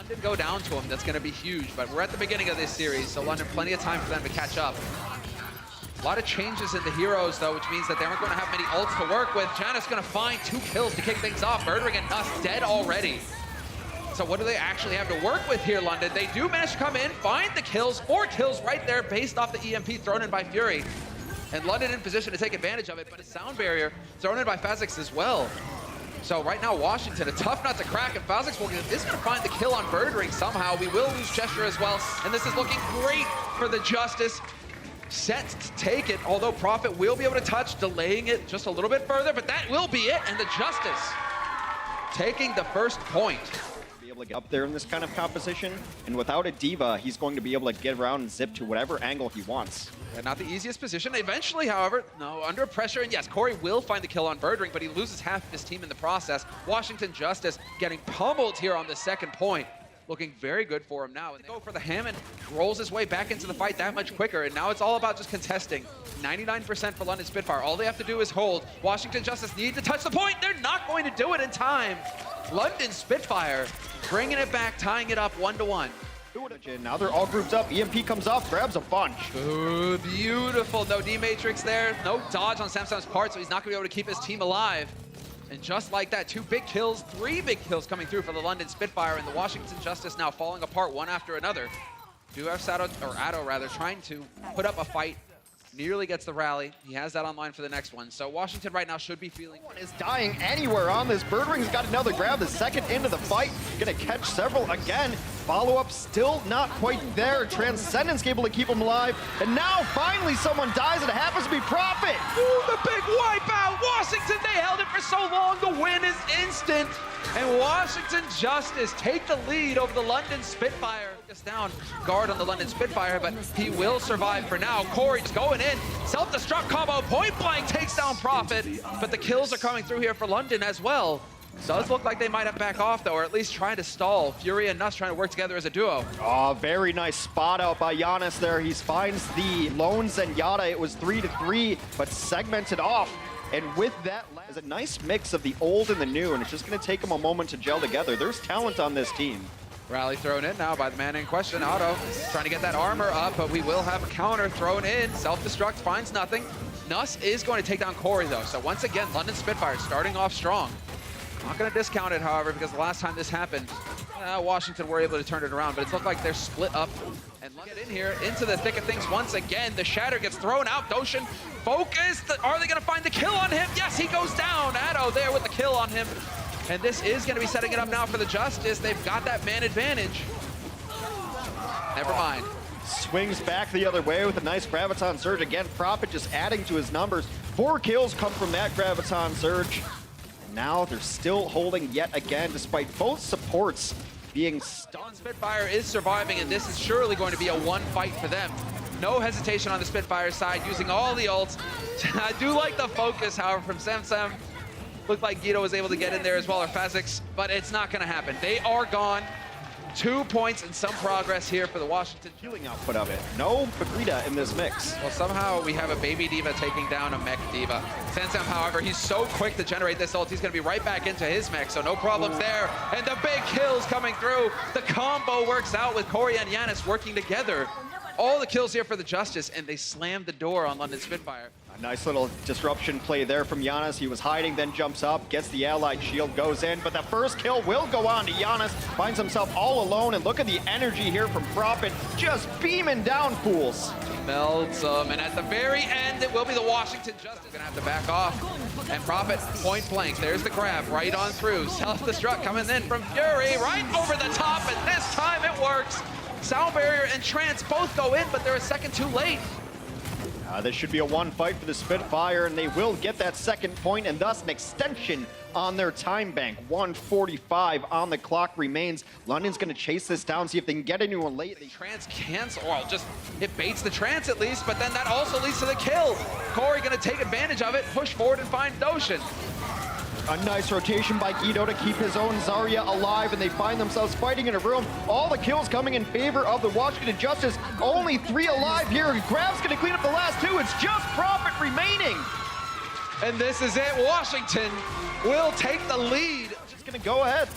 London go down to him, that's going to be huge. But we're at the beginning of this series, so London, plenty of time for them to catch up. A lot of changes in the heroes, though, which means that they aren't going to have many ults to work with. Janus going to find 2 kills to kick things off. Murdering and Nuss dead already. So what do they actually have to work with here, London? They do manage to come in, find the kills, 4 kills right there based off the EMP thrown in by Fury. And London in position to take advantage of it, but a sound barrier thrown in by Phasix as well. So right now, Washington, a tough nut to crack, and Phasix is going to find the kill on Birdring somehow. We will lose Cheshire as well, and this is looking great for the Justice. Set to take it, although Prophet will be able to touch, delaying it just a little bit further, but that will be it, and the Justice taking the first point. Be able to get up there in this kind of composition, and without a diva, he's going to be able to get around and zip to whatever angle he wants. And not the easiest position. Eventually, however, no, under pressure, and yes, Corey will find the kill on Birdring, but he loses half of his team in the process. Washington Justice getting pummeled here on the second point. Looking very good for him now. And they go for the Hammond, rolls his way back into the fight that much quicker, and now it's all about just contesting. 99% for London Spitfire. All they have to do is hold. Washington Justice need to touch the point. They're not going to do it in time. London Spitfire bringing it back, tying it up 1-1. Now they're all grouped up. EMP comes off, grabs a bunch. Ooh, beautiful. No D-Matrix there. No dodge on Samsung's part, so he's not going to be able to keep his team alive. And just like that, 2 big kills, 3 big kills coming through for the London Spitfire, and the Washington Justice now falling apart one after another. Do have Addo rather, trying to put up a fight. Nearly gets the rally. He has that online for the next one. So Washington right now should be feeling... No one is dying anywhere on this. Birdring's got another grab, the second into the fight. Gonna catch several again. Follow-up still not quite there. Transcendence able to keep him alive. And now finally someone dies, and it happens to be Prophet. Ooh, the big wipeout! Washington, they held it for so long. The win is instant. And Washington Justice take the lead over the London Spitfire. Focus down, guard on the London Spitfire, but he will survive for now. Corey's going in. Self-destruct combo, point blank takes down Prophet, but the kills are coming through here for London as well. Does look like they might have back off, though, or at least trying to stall. Fury and Nuss trying to work together as a duo. Oh, very nice spot out by Giannis there. He finds the lone Zenyatta. It was 3-3, but segmented off. And with that, is a nice mix of the old and the new, and it's just going to take them a moment to gel together. There's talent on this team. Rally thrown in now by the man in question, Otto. Trying to get that armor up, but we will have a counter thrown in. Self-destruct finds nothing. Nuss is going to take down Corey, though. So once again, London Spitfire starting off strong. Not going to discount it, however, because the last time this happened, Washington were able to turn it around, but it looked like they're split up. And let's get in here, into the thick of things once again. The Shatter gets thrown out. Doshin focused. Are they going to find the kill on him? Yes, he goes down. Addo there with the kill on him. And this is going to be setting it up now for the Justice. They've got that man advantage. Never mind. Swings back the other way with a nice Graviton Surge. Again, Prophet just adding to his numbers. 4 kills come from that Graviton Surge. Now they're still holding yet again, despite both supports being stunned. Spitfire is surviving, and this is surely going to be a one fight for them. No hesitation on the Spitfire side, using all the ults. I do like the focus, however, from Samsung. Looked like Guido was able to get in there as well, or Phasix, but it's not going to happen. They are gone. 2 points and some progress here for the Washington. Healing output of it. No Bagrita in this mix. Well, somehow we have a baby diva taking down a mech diva. Samsung, however, he's so quick to generate this ult, he's going to be right back into his mech, so no problems there. And the big kills coming through. The combo works out with Corey and Giannis working together. All the kills here for the Justice, and they slammed the door on London Spitfire. A nice little disruption play there from Giannis. He was hiding, then jumps up, gets the allied shield, goes in, but the first kill will go on to Giannis. Finds himself all alone, and look at the energy here from Prophet, just beaming down fools. Melts them, and at the very end, it will be the Washington Justice. Gonna have to back off, and Prophet point blank. There's the grab right on through. Self-destruct coming in from Fury, right over the top, and this time it works. Sound barrier and Trance both go in, but they're a second too late. This should be a one fight for the Spitfire, and they will get that second point, and thus an extension on their time bank. 1:45 on the clock remains. London's going to chase this down, see if they can get anyone late. The Trance cancel, well, just it baits the Trance at least, but then that also leads to the kill. Corey going to take advantage of it, push forward and find Doshin. A nice rotation by Guido to keep his own Zarya alive, and they find themselves fighting in a room. All the kills coming in favor of the Washington Justice. Only 3 alive here. Grab's going to clean up the last 2. It's just Prophet remaining. And this is it. Washington will take the lead. Just going to go ahead.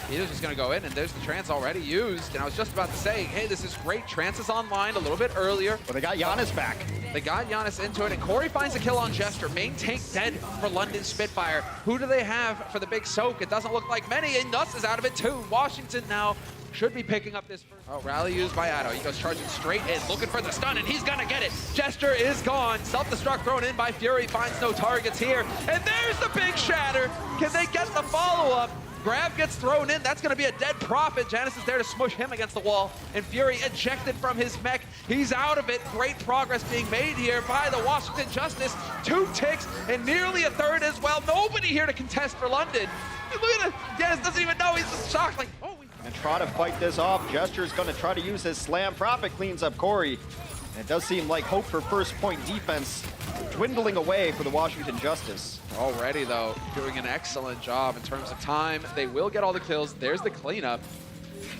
Guido's just going to go in, and there's the trance already used. And I was just about to say, hey, this is great. Trance is online a little bit earlier. But they got Giannis back. They got Giannis into it, and Corey finds a kill on Jester. Main tank dead for London Spitfire. Who do they have for the big soak? It doesn't look like many, and Nuss is out of it too. Washington now should be picking up this first. Oh, rally used by Addo. He goes charging straight in, looking for the stun, and he's gonna get it. Jester is gone. Self-destruct thrown in by Fury, finds no targets here. And there's the big shatter. Can they get the follow-up? Grab gets thrown in. That's going to be a dead Prophet. Janus is there to smush him against the wall. And Fury ejected from his mech. He's out of it. Great progress being made here by the Washington Justice. 2 ticks and nearly a third as well. Nobody here to contest for London. Look at it. Janus doesn't even know. He's just shocked. Like, oh. And try to fight this off. Jester's going to try to use his slam. Prophet cleans up Corey. And it does seem like hope for first point defense dwindling away for the Washington Justice. Already, though, doing an excellent job in terms of time. They will get all the kills. There's the cleanup.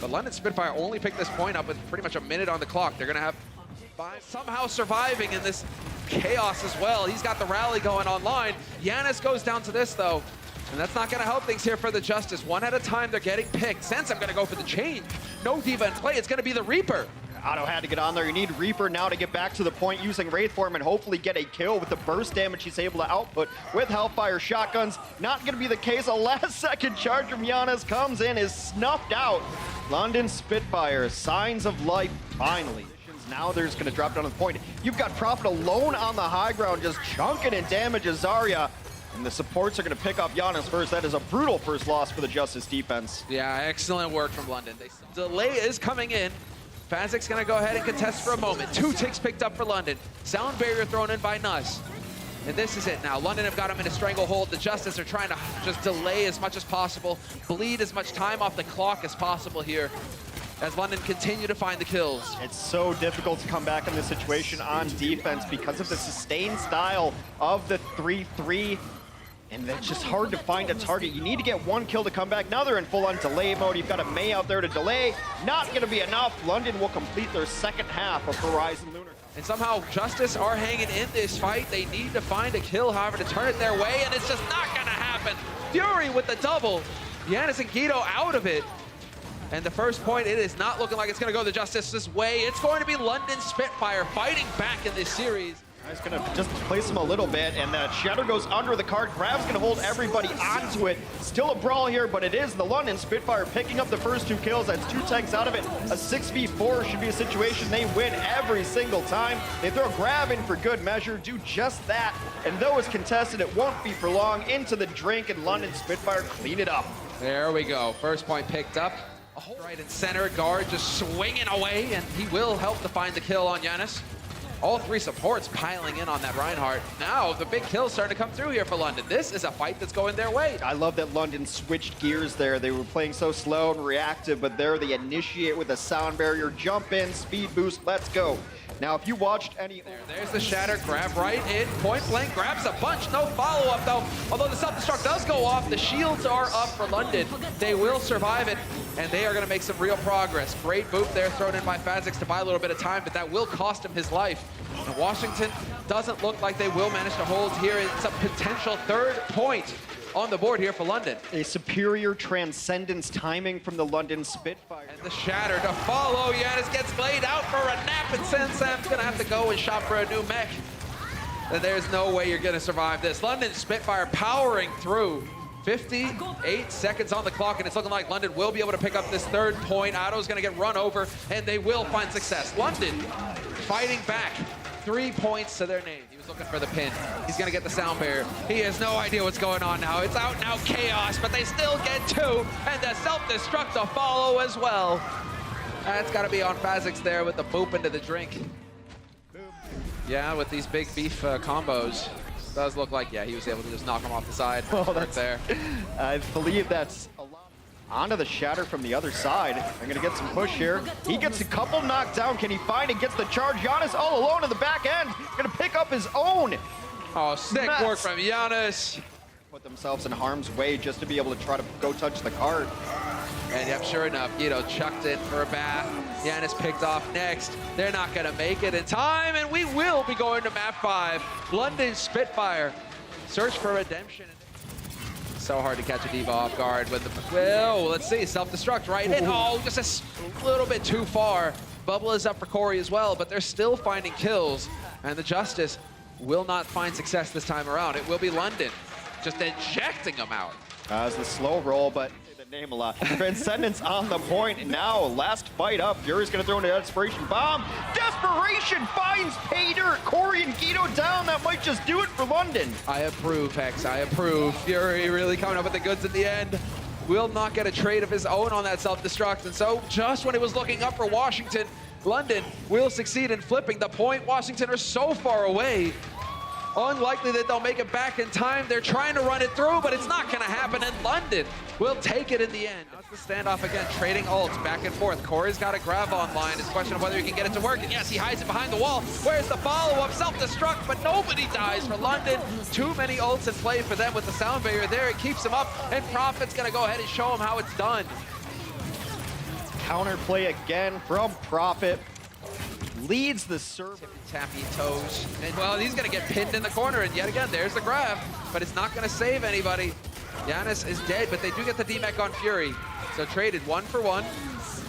But London Spitfire only picked this point up with pretty much a minute on the clock. They're going to have 5 somehow surviving in this chaos as well. He's got the rally going online. Giannis goes down to this, though. And that's not going to help things here for the Justice. One at a time, they're getting picked. Sense, I'm going to go for the change. No D.Va in play. It's going to be the Reaper. Otto had to get on there. You need Reaper now to get back to the point using Wraith Form and hopefully get a kill with the burst damage he's able to output with Hellfire shotguns. Not going to be the case. A last-second charge from Giannis comes in, is snuffed out. London Spitfire, signs of life, finally. Now there's going to drop down to the point. You've got Prophet alone on the high ground, just chunking and damage Zarya. And the supports are going to pick up Giannis first. That is a brutal first loss for the Justice defense. Yeah, excellent work from London. Delay is coming in. Fazik's going to go ahead and contest for a moment. 2 ticks picked up for London. Sound barrier thrown in by Nuss. And this is it now. London have got him in a stranglehold. The Justice are trying to just delay as much as possible, bleed as much time off the clock as possible here as London continue to find the kills. It's so difficult to come back in this situation on defense because of the sustained style of the 3-3. And it's just hard to find a target. You need to get 1 kill to come back. Now they're in full-on delay mode. You've got a Mei out there to delay. Not going to be enough. London will complete their second half of Horizon Lunar. And somehow Justice are hanging in this fight. They need to find a kill, however, to turn it their way, and it's just not going to happen. Fury with the double. Giannis and Guido out of it. And the first point, it is not looking like it's going to go the Justice's way. It's going to be London Spitfire fighting back in this series. He's going to just place him a little bit, and the Shadow goes under the card. Grab's going to hold everybody onto it. Still a brawl here, but it is the London Spitfire picking up the first 2 kills. That's 2 tanks out of it. A 6v4 should be a situation they win every single time. They throw Grab in for good measure, do just that. And though it's contested, it won't be for long. Into the drink, and London Spitfire clean it up. There we go. First point picked up. Right in center, guard just swinging away, and he will help to find the kill on Giannis. All 3 supports piling in on that Reinhardt. Now the big kill's starting to come through here for London. This is a fight that's going their way. I love that London switched gears there. They were playing so slow and reactive, but there they initiate with a sound barrier, jump in, speed boost, let's go. Now, if you watched any... There's the shatter, grab right in, point blank, grabs a bunch, no follow-up though. Although the self-destruct does go off, the shields are up for London. They will survive it, and they are gonna make some real progress. Great boop there thrown in by Fazix to buy a little bit of time, but that will cost him his life. And Washington doesn't look like they will manage to hold here. It's a potential 3rd point on the board here for London. A superior transcendence timing from the London Spitfire. And the shatter to follow. Giannis gets laid out for a nap, and Sensam's gonna have to go and shop for a new mech. And there's no way you're gonna survive this. London Spitfire powering through. 58 seconds on the clock, and it's looking like London will be able to pick up this 3rd point. Otto's gonna get run over, and they will find success. London fighting back. 3 points to their name. He was looking for the pin. He's gonna get the sound barrier. He has no idea what's going on now. It's out now chaos, but they still get 2, and the self-destruct to follow as well. That's gotta be on Fazix there with the boop into the drink. Yeah, with these big beef combos. Does look like, yeah, he was able to just knock him off the side. Oh, right there. I believe that's a lot. Onto the shatter from the other side. They're gonna get some push here. He gets a couple knocked down. Can he find it? Gets the charge. Giannis all alone in the back end. Gonna pick up his own. Oh, sick work from Giannis. Put themselves in harm's way just to be able to try to go touch the card. And yep, sure enough, Guido chucked in for a bath. Giannis picked off next. They're not gonna make it in time, and we will be going to map 5. London Spitfire. Search for redemption. So hard to catch a Diva off guard with the... Whoa, let's see, self-destruct right in. Oh, just a little bit too far. Bubble is up for Corey as well, but they're still finding kills. And the Justice will not find success this time around. It will be London just ejecting them out. As the slow roll, but the name a lot. Transcendence on the point. And now, last fight up. Fury's going to throw in a Desperation Bomb. Desperation finds pay dirt. Corey and Guido down. That might just do it for London. I approve, Hex. I approve. Fury really coming up with the goods at the end. Will not get a trade of his own on that self-destruct. And so, just when it was looking up for Washington, London will succeed in flipping the point. Washington are so far away. Unlikely that they'll make it back in time. They're trying to run it through, but it's not going to happen, and London will take it in the end. That's the standoff again, trading ults back and forth. Corey's got a grab online. It's a question of whether he can get it to work, and yes, he hides it behind the wall. Where's the follow-up? Self-destruct, but nobody dies for London. Too many ults in play for them with the sound barrier there. It keeps him up, and Prophet's going to go ahead and show him how it's done. Counterplay again from Prophet. Leads the serve. Tappy toes. And well, he's going to get pinned in the corner, and yet again, there's the grab, but it's not going to save anybody. Giannis is dead, but they do get the DMEC on Fury. So traded 1 for 1.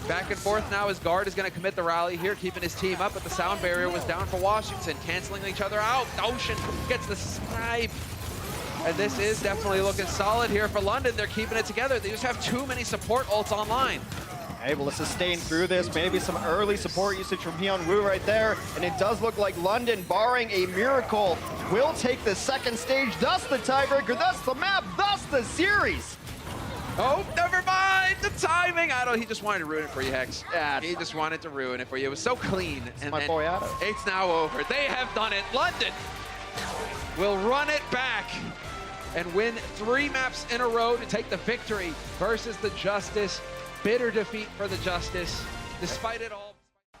Back and forth now as Guard is going to commit the rally here, keeping his team up, but the sound barrier was down for Washington, canceling each other out. Ocean gets the snipe. And this is definitely looking solid here for London. They're keeping it together. They just have too many support ults online. Able to sustain through this, maybe some early support usage from Hyun Woo right there, and it does look like London, barring a miracle, will take the second stage, thus the tiebreaker, thus the map, thus the series. Oh, never mind, the timing. He just wanted to ruin it for you, Hex. Yeah, he just wanted to ruin it for you. It was so clean. And my boy Adam. It's now over. They have done it. London will run it back and win 3 maps in a row to take the victory versus the Justice. Bitter defeat for the Justice, despite it all.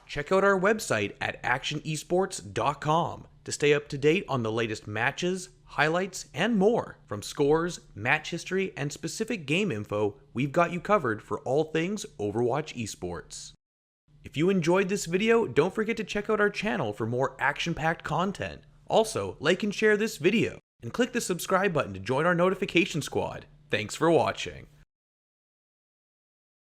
Check out our website at actionesports.com to stay up to date on the latest matches, highlights, and more. From scores, match history, and specific game info, we've got you covered for all things Overwatch esports. If you enjoyed this video, don't forget to check out our channel for more action-packed content. Also, like and share this video, and click the subscribe button to join our notification squad. Thanks for watching.